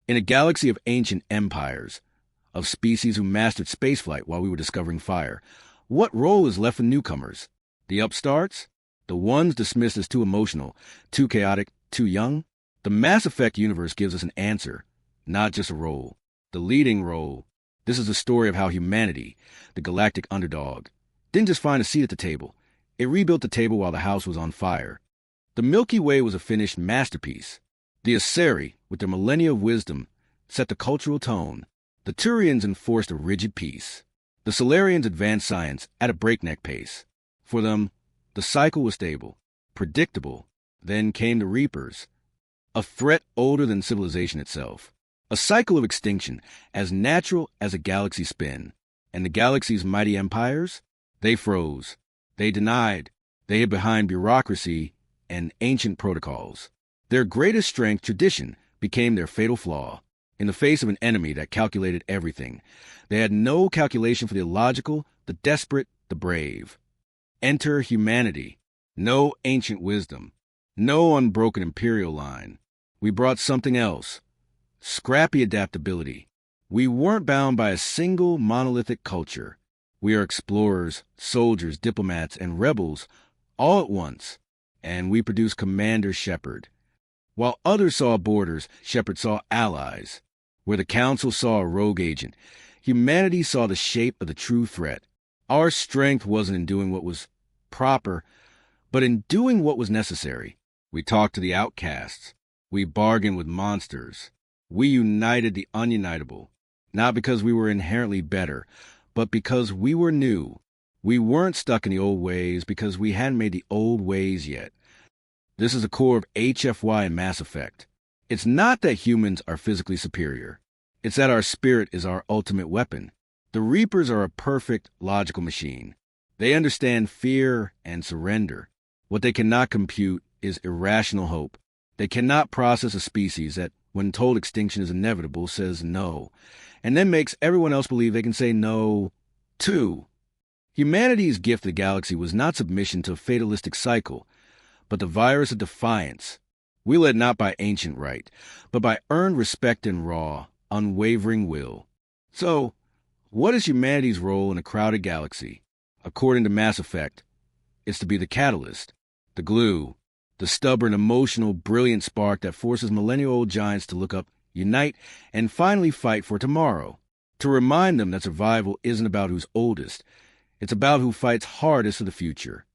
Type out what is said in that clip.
In a galaxy of ancient empires, of species who mastered spaceflight while we were discovering fire, what role is left for newcomers? The upstarts? The ones dismissed as too emotional, too chaotic, too young? The Mass Effect universe gives us an answer, not just a role. The leading role. This is the story of how humanity, the Galactic Underdog, didn't just find a seat at the table. It rebuilt the table while the house was on fire. The Milky Way was a finished masterpiece. The Aseri, with their millennia of wisdom, set the cultural tone. The Turians enforced a rigid peace. The Solarians advanced science at a breakneck pace. For them, the cycle was stable, predictable. Then came the Reapers, a threat older than civilization itself. A cycle of extinction, as natural as a galaxy spin. And the galaxy's mighty empires? They froze. They denied. They hid behind bureaucracy and ancient protocols. Their greatest strength, tradition, became their fatal flaw. In the face of an enemy that calculated everything, they had no calculation for the illogical, the desperate, the brave. Enter humanity. No ancient wisdom. No unbroken imperial line. We brought something else. Scrappy adaptability. We weren't bound by a single monolithic culture. We are explorers, soldiers, diplomats, and rebels all at once. And we produce Commander Shepard. While others saw borders, Shepard saw allies. Where the Council saw a rogue agent, humanity saw the shape of the true threat. Our strength wasn't in doing what was proper, but in doing what was necessary. We talked to the outcasts. We bargained with monsters. We united the ununitable, not because we were inherently better, but because we were new. We weren't stuck in the old ways because we hadn't made the old ways yet. This is the core of HFY and Mass Effect. It's not that humans are physically superior. It's that our spirit is our ultimate weapon. The Reapers are a perfect, logical machine. They understand fear and surrender. What they cannot compute is irrational hope. They cannot process a species that, when told extinction is inevitable, says no, and then makes everyone else believe they can say no, too. Humanity's gift to the galaxy was not submission to a fatalistic cycle, but the virus of defiance. We led not by ancient right, but by earned respect and raw, unwavering will. So, what is humanity's role in a crowded galaxy? According to Mass Effect, it's to be the catalyst, the glue, the stubborn, emotional, brilliant spark that forces millennial-old giants to look up, unite, and finally fight for tomorrow. To remind them that survival isn't about who's oldest. It's about who fights hardest for the future.